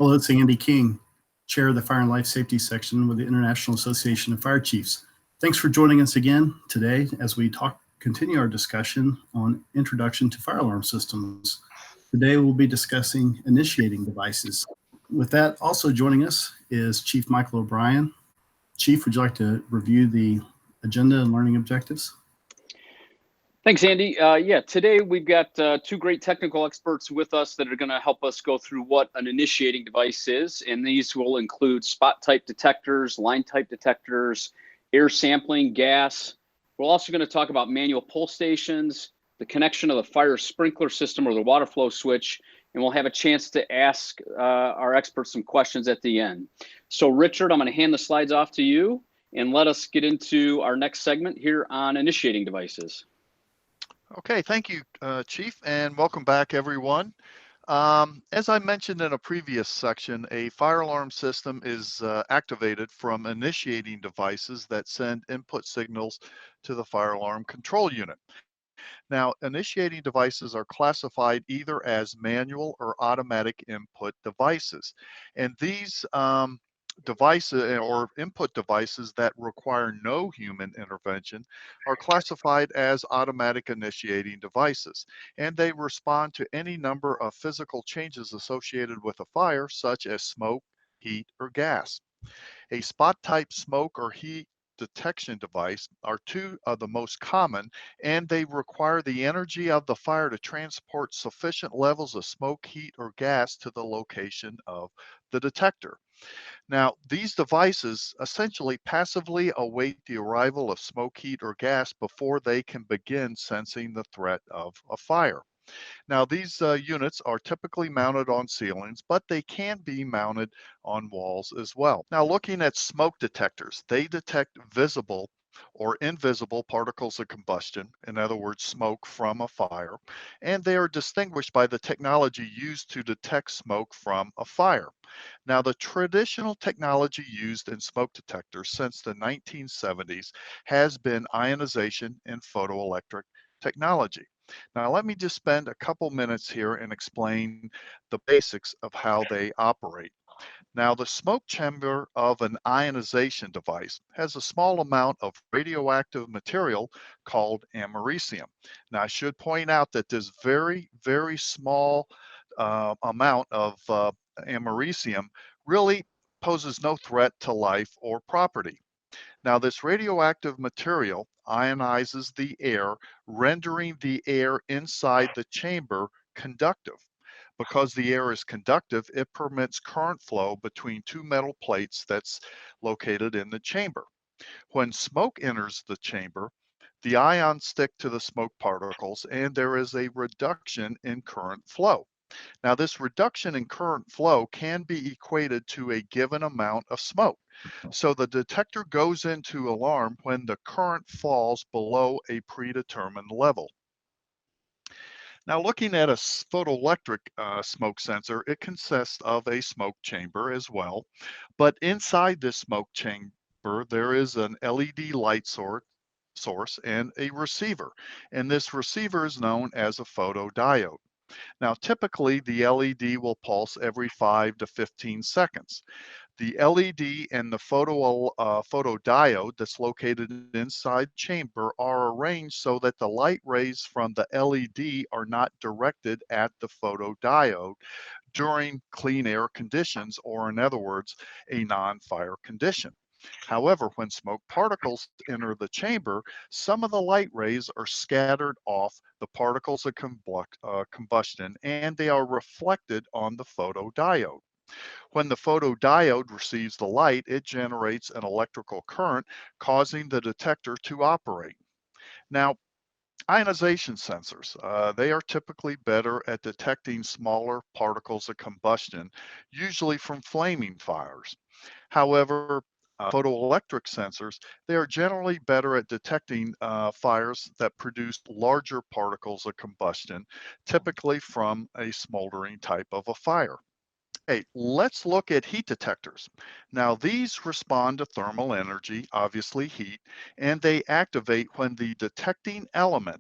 Hello, it's Andy King, Chair of the Fire and Life Safety Section with the International Association of Fire Chiefs. Thanks for joining us again today as we continue our discussion on introduction to fire alarm systems. Today we'll be discussing initiating devices. With that, also joining us is Chief Michael O'Brien. Chief, would you like to review the agenda and learning objectives? Thanks, Andy. Today we've got two great technical experts with us that are going to help us go through what an initiating device is. And these will include spot type detectors, line type detectors, air sampling, gas. We're also going to talk about manual pull stations, the connection of the fire sprinkler system or the water flow switch, and we'll have a chance to ask our experts some questions at the end. So Richard, I'm going to hand the slides off to you and let us get into our next segment here on initiating devices. Okay, thank you, Chief, and welcome back, everyone. As I mentioned in a previous section, a fire alarm system is activated from initiating devices that send input signals to the fire alarm control unit. Now, initiating devices are classified either as manual or automatic input devices, and these devices or input devices that require no human intervention are classified as automatic initiating devices, and they respond to any number of physical changes associated with a fire, such as smoke, heat, or gas. A spot type smoke or heat detection device are two of the most common, and they require the energy of the fire to transport sufficient levels of smoke, heat, or gas to the location of the detector. Now, these devices essentially passively await the arrival of smoke, heat, or gas before they can begin sensing the threat of a fire. Now, these units are typically mounted on ceilings, but they can be mounted on walls as well. Now, looking at smoke detectors, they detect visible or invisible particles of combustion, in other words, smoke from a fire, and they are distinguished by the technology used to detect smoke from a fire. Now, the traditional technology used in smoke detectors since the 1970s has been ionization and photoelectric technology. Now, let me just spend a couple minutes here and explain the basics of how they operate. Now, the smoke chamber of an ionization device has a small amount of radioactive material called americium. Now, I should point out that this very, very small amount of americium really poses no threat to life or property. Now, this radioactive material ionizes the air, rendering the air inside the chamber conductive. Because the air is conductive, it permits current flow between two metal plates that's located in the chamber. When smoke enters the chamber, the ions stick to the smoke particles and there is a reduction in current flow. Now, this reduction in current flow can be equated to a given amount of smoke. So the detector goes into alarm when the current falls below a predetermined level. Now, looking at a photoelectric smoke sensor, it consists of a smoke chamber as well. But inside this smoke chamber, there is an LED light source and a receiver. And this receiver is known as a photodiode. Now, typically, the LED will pulse every 5 to 15 seconds. The LED and the photodiode that's located inside the chamber are arranged so that the light rays from the LED are not directed at the photodiode during clean air conditions, or in other words, a non-fire condition. However, when smoke particles enter the chamber, some of the light rays are scattered off the particles of combustion and they are reflected on the photodiode. When the photodiode receives the light, it generates an electrical current, causing the detector to operate. Now, ionization sensors, they are typically better at detecting smaller particles of combustion, usually from flaming fires. However, photoelectric sensors, they are generally better at detecting fires that produce larger particles of combustion, typically from a smoldering type of a fire. Hey, let's look at heat detectors. Now, these respond to thermal energy, obviously heat, and they activate when the detecting element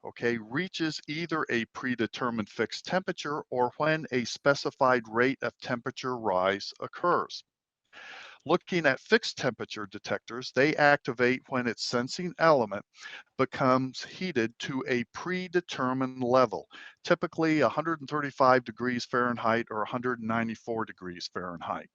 okay, reaches either a predetermined fixed temperature or when a specified rate of temperature rise occurs. Looking at fixed temperature detectors, they activate when its sensing element becomes heated to a predetermined level, typically 135 degrees Fahrenheit or 194 degrees Fahrenheit.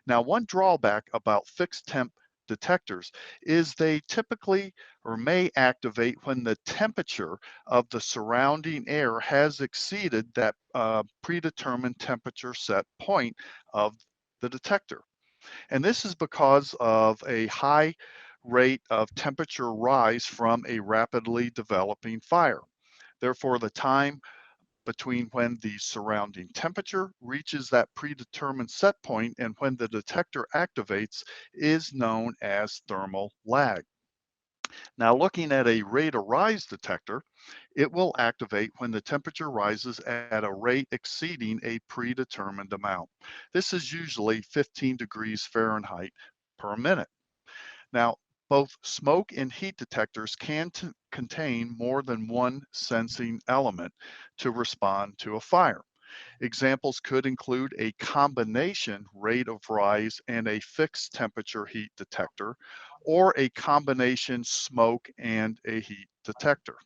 Now, one drawback about fixed temp detectors is they typically or may activate when the temperature of the surrounding air has exceeded that predetermined temperature set point of the detector. And this is because of a high rate of temperature rise from a rapidly developing fire. Therefore, the time between when the surrounding temperature reaches that predetermined set point and when the detector activates is known as thermal lag. Now, looking at a rate of rise detector, it will activate when the temperature rises at a rate exceeding a predetermined amount. This is usually 15 degrees Fahrenheit per minute. Now, both smoke and heat detectors can contain more than one sensing element to respond to a fire. Examples could include a combination rate of rise and a fixed temperature heat detector, or a combination smoke and a heat detector.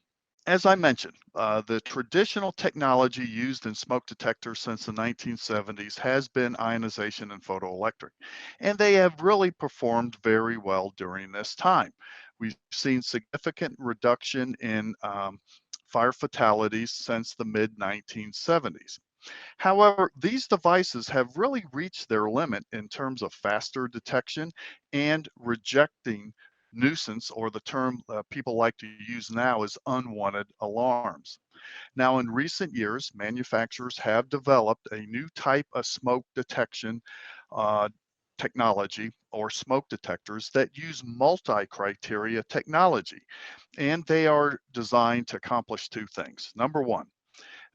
As I mentioned, the traditional technology used in smoke detectors since the 1970s has been ionization and photoelectric, and they have really performed very well during this time. We've seen significant reduction in fire fatalities since the mid 1970s. However, these devices have really reached their limit in terms of faster detection and rejecting nuisance, or the term people like to use now is unwanted alarms. Now, in recent years, manufacturers have developed a new type of smoke detection uh, technology or smoke detectors that use multi-criteria technology, and they are designed to accomplish two things. Number one,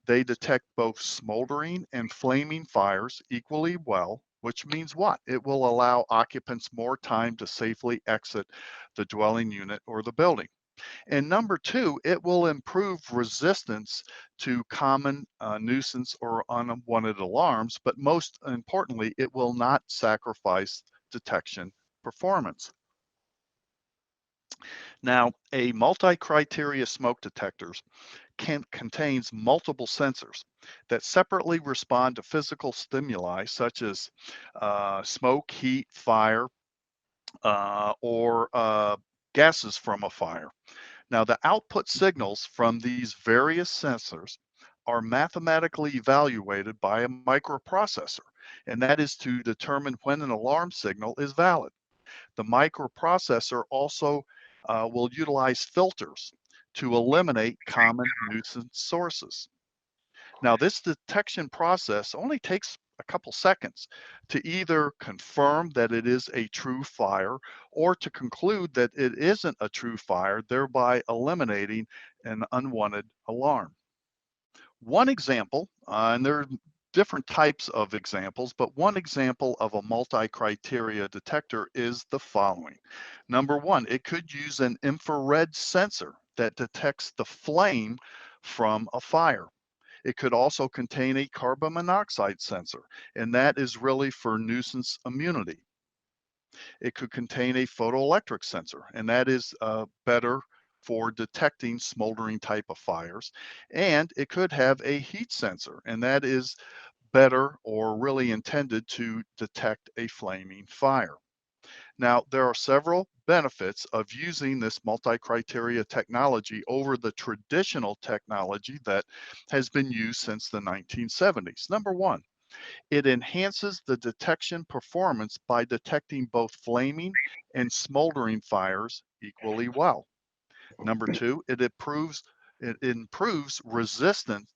they detect both smoldering and flaming fires equally well, which means what? It will allow occupants more time to safely exit the dwelling unit or the building. And number two, it will improve resistance to common nuisance or unwanted alarms, but most importantly, it will not sacrifice detection performance. Now, a multi-criteria smoke detectors contains multiple sensors that separately respond to physical stimuli such as smoke, heat, fire, or gases from a fire. Now, the output signals from these various sensors are mathematically evaluated by a microprocessor, and that is to determine when an alarm signal is valid. The microprocessor also will utilize filters to eliminate common nuisance sources. Now, this detection process only takes a couple seconds to either confirm that it is a true fire or to conclude that it isn't a true fire, thereby eliminating an unwanted alarm. One example, and there are different types of examples, but one example of a multi-criteria detector is the following. Number one, it could use an infrared sensor that detects the flame from a fire. It could also contain a carbon monoxide sensor, and that is really for nuisance immunity. It could contain a photoelectric sensor, and that is better for detecting smoldering type of fires. And it could have a heat sensor, and that is better or really intended to detect a flaming fire. Now, there are several benefits of using this multi-criteria technology over the traditional technology that has been used since the 1970s. Number one, it enhances the detection performance by detecting both flaming and smoldering fires equally well. Number two, it improves resistance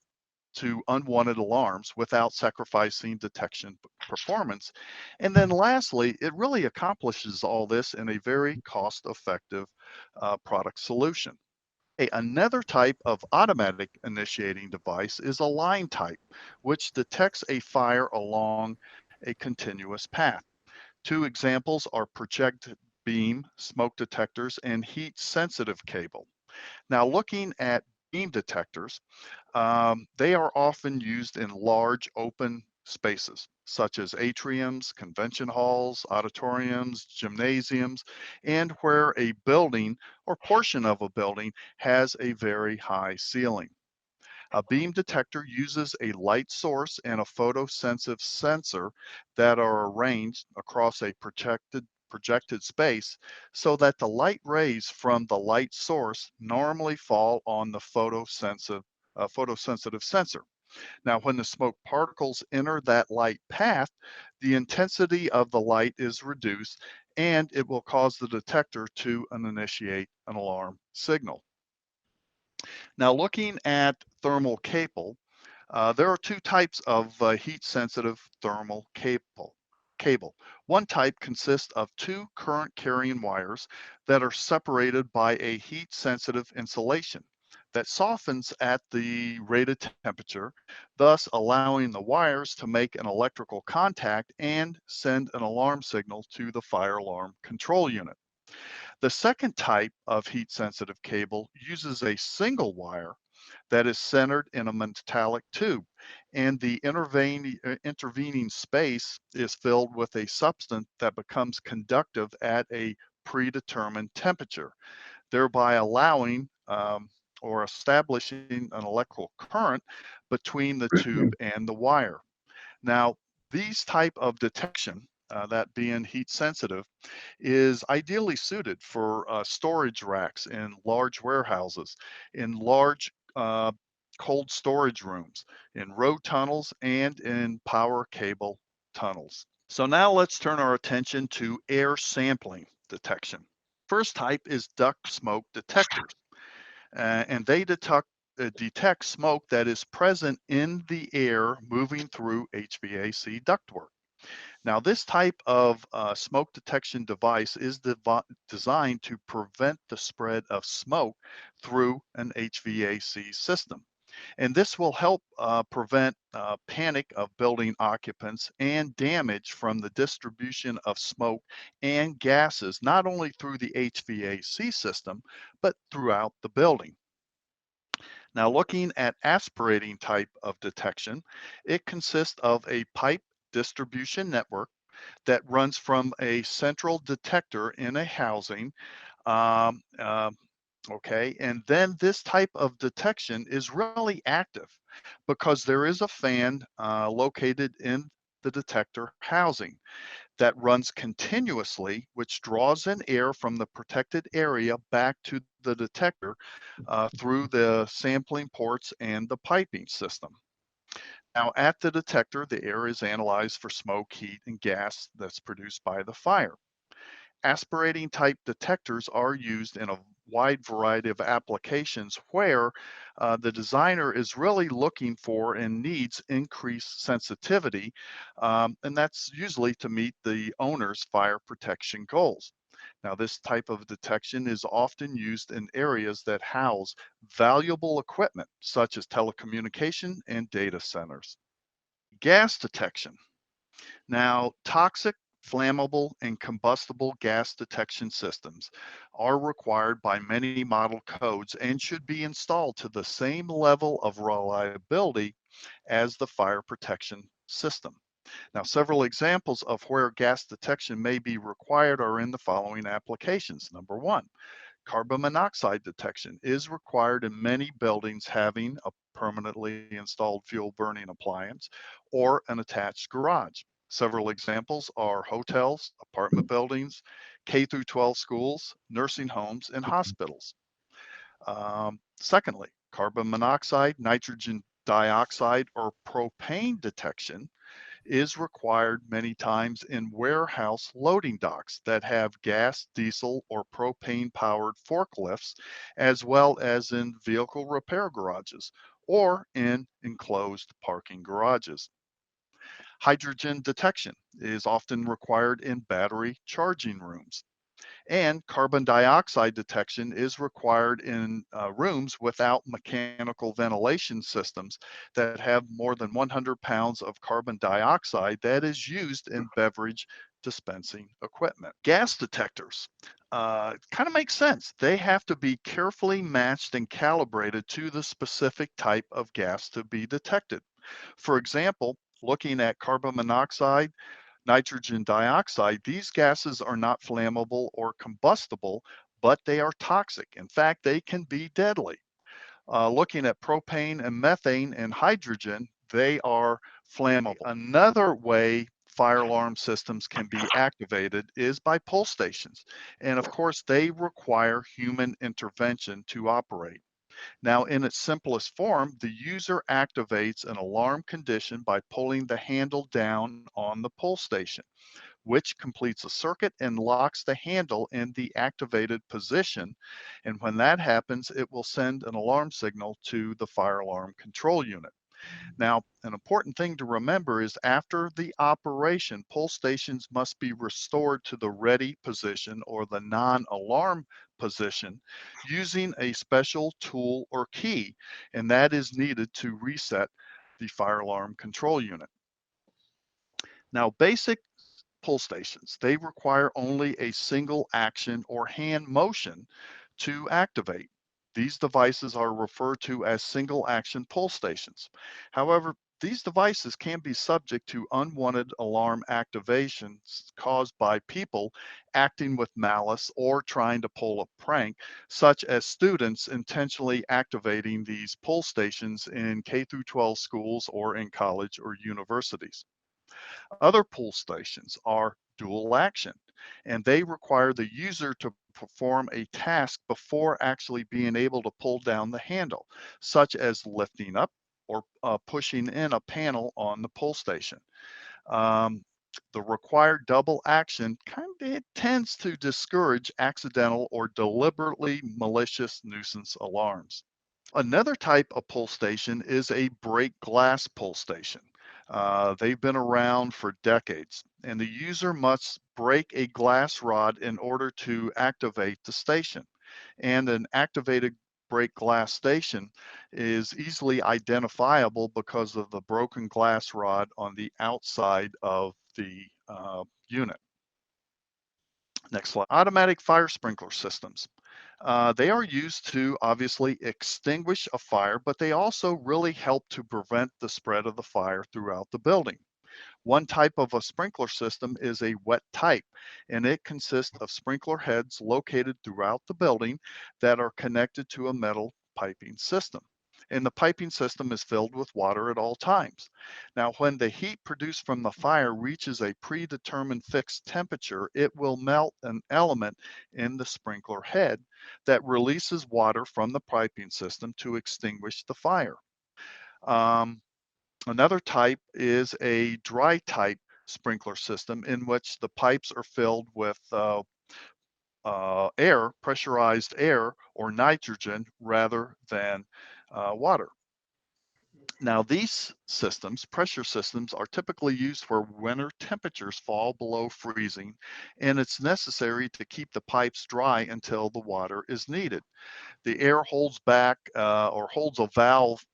to unwanted alarms without sacrificing detection performance. And then lastly, it really accomplishes all this in a very cost-effective product solution. Another type of automatic initiating device is a line type, which detects a fire along a continuous path. Two examples are projected beam smoke detectors and heat sensitive cable. Now, looking at beam detectors, they are often used in large open spaces, such as atriums, convention halls, auditoriums, gymnasiums, and where a building or portion of a building has a very high ceiling. A beam detector uses a light source and a photosensitive sensor that are arranged across a projected space so that the light rays from the light source normally fall on the photosensitive sensor. Now, when the smoke particles enter that light path, the intensity of the light is reduced and it will cause the detector to initiate an alarm signal. Now, looking at thermal cable, there are two types of heat-sensitive thermal cable. One type consists of two current-carrying wires that are separated by a heat-sensitive insulation that softens at the rated temperature, thus allowing the wires to make an electrical contact and send an alarm signal to the fire alarm control unit. The second type of heat-sensitive cable uses a single wire that is centered in a metallic tube, and the intervening space is filled with a substance that becomes conductive at a predetermined temperature, thereby allowing or establishing an electrical current between the tube and the wire. Now, these type of detection, that being heat sensitive, is ideally suited for storage racks in large warehouses, in large cold storage rooms, in road tunnels, and in power cable tunnels. So now let's turn our attention to air sampling detection. First type is duct smoke detectors, and they detect smoke that is present in the air moving through HVAC ductwork. Now, this type of smoke detection device is designed to prevent the spread of smoke through an HVAC system. And this will help prevent panic of building occupants and damage from the distribution of smoke and gases, not only through the HVAC system, but throughout the building. Now, looking at aspirating type of detection, it consists of a pipe distribution network that runs from a central detector in a housing. Um, uh, okay, and then this type of detection is really active because there is a fan located in the detector housing that runs continuously, which draws in air from the protected area back to the detector through the sampling ports and the piping system. Now, at the detector, the air is analyzed for smoke, heat, and gas that's produced by the fire. Aspirating type detectors are used in a wide variety of applications where the designer is really looking for and needs increased sensitivity, and that's usually to meet the owner's fire protection goals. Now, this type of detection is often used in areas that house valuable equipment such as telecommunication and data centers. Gas detection. Now, toxic, flammable, and combustible gas detection systems are required by many model codes and should be installed to the same level of reliability as the fire protection system. Now, several examples of where gas detection may be required are in the following applications. Number one, carbon monoxide detection is required in many buildings having a permanently installed fuel burning appliance or an attached garage. Several examples are hotels, apartment buildings, K through 12 schools, nursing homes, and hospitals. Secondly, carbon monoxide, nitrogen dioxide, or propane detection is required many times in warehouse loading docks that have gas, diesel, or propane powered forklifts, as well as in vehicle repair garages or in enclosed parking garages. Hydrogen detection is often required in battery charging rooms. And carbon dioxide detection is required in rooms without mechanical ventilation systems that have more than 100 pounds of carbon dioxide that is used in beverage dispensing equipment. Gas detectors. kind of makes sense. They have to be carefully matched and calibrated to the specific type of gas to be detected. For example, looking at carbon monoxide, nitrogen dioxide, these gases are not flammable or combustible, but they are toxic. In fact, they can be deadly. Looking at propane and methane and hydrogen, they are flammable. Another way fire alarm systems can be activated is by pull stations. And of course, they require human intervention to operate. Now, in its simplest form, the user activates an alarm condition by pulling the handle down on the pull station, which completes a circuit and locks the handle in the activated position. And when that happens, it will send an alarm signal to the fire alarm control unit. Now, an important thing to remember is after the operation, pull stations must be restored to the ready position or the non-alarm position using a special tool or key, and that is needed to reset the fire alarm control unit. Now, basic pull stations, they require only a single action or hand motion to activate. These devices are referred to as single action pull stations. However, these devices can be subject to unwanted alarm activations caused by people acting with malice or trying to pull a prank, such as students intentionally activating these pull stations in K through 12 schools or in college or universities. Other pull stations are dual action, and they require the user to perform a task before actually being able to pull down the handle, such as lifting up or pushing in a panel on the pull station. Um, the required double action it tends to discourage accidental or deliberately malicious nuisance alarms. Another type of pull station is a break glass pull station. They've been around for decades, and the user must break a glass rod in order to activate the station. And an activated break glass station is easily identifiable because of the broken glass rod on the outside of the unit. Next slide. Automatic fire sprinkler systems. They are used to obviously extinguish a fire, but they also really help to prevent the spread of the fire throughout the building. One type of a sprinkler system is a wet type, and it consists of sprinkler heads located throughout the building that are connected to a metal piping system. And the piping system is filled with water at all times. Now, when the heat produced from the fire reaches a predetermined fixed temperature, it will melt an element in the sprinkler head that releases water from the piping system to extinguish the fire. Um, Another type is a dry type sprinkler system in which the pipes are filled with air, pressurized air or nitrogen rather than water. Now, these systems, pressure systems, are typically used where winter temperatures fall below freezing, and it's necessary to keep the pipes dry until the water is needed. The air holds back or holds a valve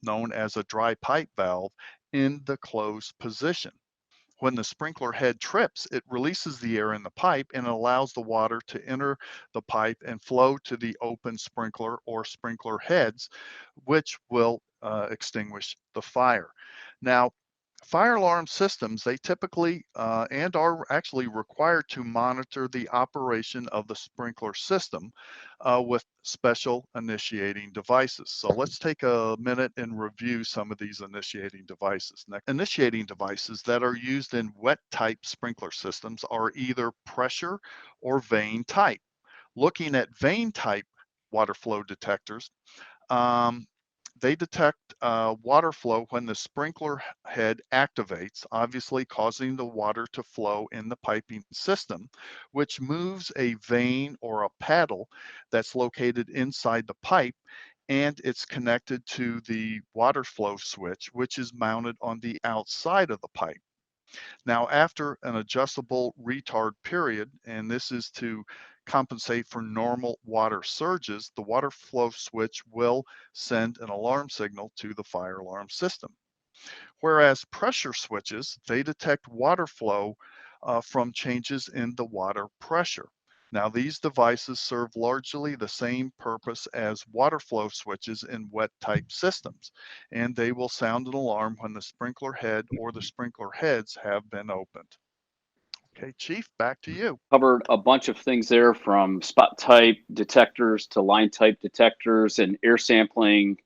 known as a dry pipe valve in the closed position. When the sprinkler head trips, it releases the air in the pipe and allows the water to enter the pipe and flow to the open sprinkler or sprinkler heads, which will extinguish the fire. Now, fire alarm systems, they typically and are actually required to monitor the operation of the sprinkler system with special initiating devices. So let's take a minute and review some of these initiating devices. Next, initiating devices that are used in wet type sprinkler systems are either pressure or vane type. Looking at vane type water flow detectors, um, they detect water flow when the sprinkler head activates, obviously causing the water to flow in the piping system, which moves a vane or a paddle that's located inside the pipe, and it's connected to the water flow switch, which is mounted on the outside of the pipe. Now, after an adjustable retard period, and this is to compensate for normal water surges, the water flow switch will send an alarm signal to the fire alarm system. Whereas pressure switches, they detect water flow from changes in the water pressure. Now, these devices serve largely the same purpose as water flow switches in wet type systems, and they will sound an alarm when the sprinkler head or the sprinkler heads have been opened. Okay, Chief, back to you. Covered a bunch of things there, from spot type detectors to line type detectors and air sampling.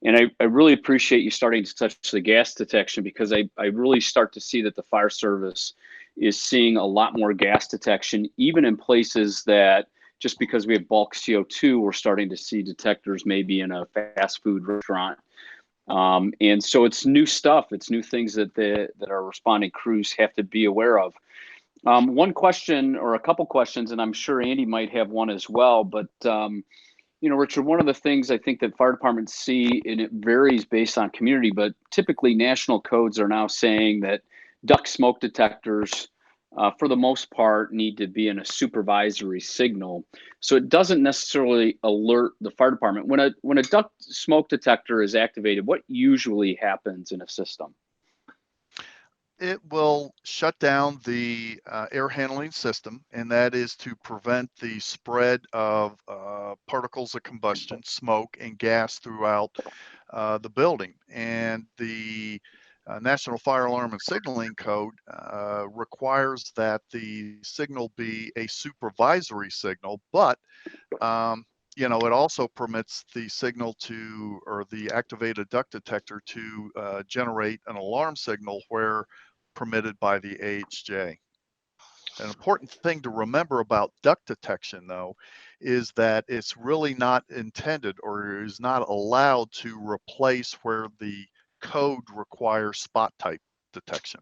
And I really appreciate you starting to touch the gas detection, because I really start to see that the fire service is seeing a lot more gas detection, even in places that, just because we have bulk CO2, we're starting to see detectors maybe in a fast food restaurant. And so it's new stuff. It's new things that our responding crews have to be aware of. One question, or a couple questions, and I'm sure Andy might have one as well, but Richard, one of the things I think that fire departments see, and it varies based on community, but typically national codes are now saying that duct smoke detectors, for the most part, need to be in a supervisory signal. So it doesn't necessarily alert the fire department. When a duct smoke detector is activated, what usually happens in a system? It will shut down the air handling system, and that is to prevent the spread of particles of combustion, smoke, and gas throughout the building. And the National Fire Alarm and Signaling Code requires that the signal be a supervisory signal, but it also permits the signal to, or the activated duct detector to generate an alarm signal where permitted by the AHJ. An important thing to remember about duct detection, though, is that it's really not intended, or is not allowed to replace where the code requires spot type detection.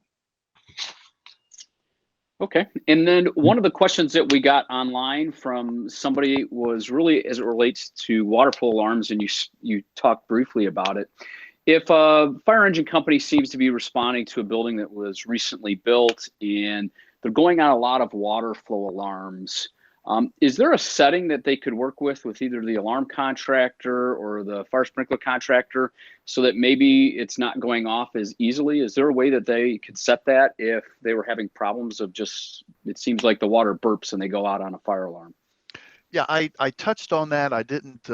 Okay. And then one of the questions that we got online from somebody was really as it relates to water flow alarms, and you talked briefly about it. If a fire engine company seems to be responding to a building that was recently built and they're going on a lot of water flow alarms, is there a setting that they could work with either the alarm contractor or the fire sprinkler contractor, so that maybe it's not going off as easily? Is there a way that they could set that if they were having problems of just, it seems like the water burps and they go out on a fire alarm? Yeah, I touched on that. I didn't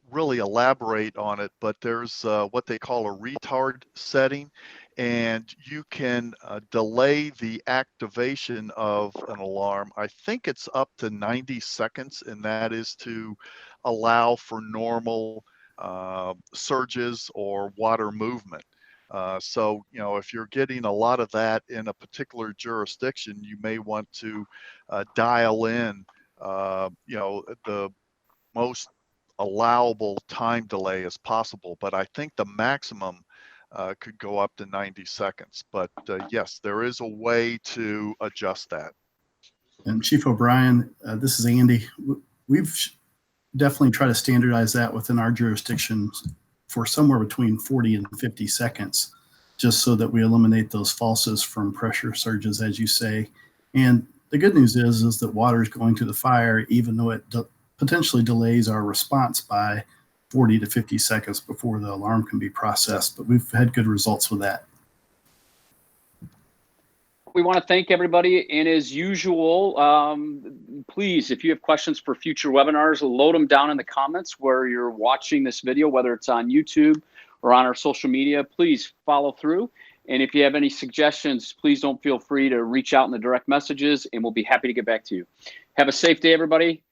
really elaborate on it, but there's what they call a retard setting, and you can delay the activation of an alarm. I think it's up to 90 seconds, and that is to allow for normal surges or water movement. So, if you're getting a lot of that in a particular jurisdiction, you may want to dial in, the most allowable time delay as possible. But I think the maximum could go up to 90 seconds. But yes, there is a way to adjust that. And Chief O'Brien, this is Andy. We've definitely tried to standardize that within our jurisdiction for somewhere between 40 and 50 seconds, just so that we eliminate those falses from pressure surges, as you say. And the good news is that water is going to the fire, even though it potentially delays our response by 40 to 50 seconds before the alarm can be processed. But we've had good results with that. We want to thank everybody. And as usual, please, if you have questions for future webinars, load them down in the comments where you're watching this video, whether it's on YouTube or on our social media. Please follow through. And if you have any suggestions, please don't feel free to reach out in the direct messages, and we'll be happy to get back to you. Have a safe day, everybody.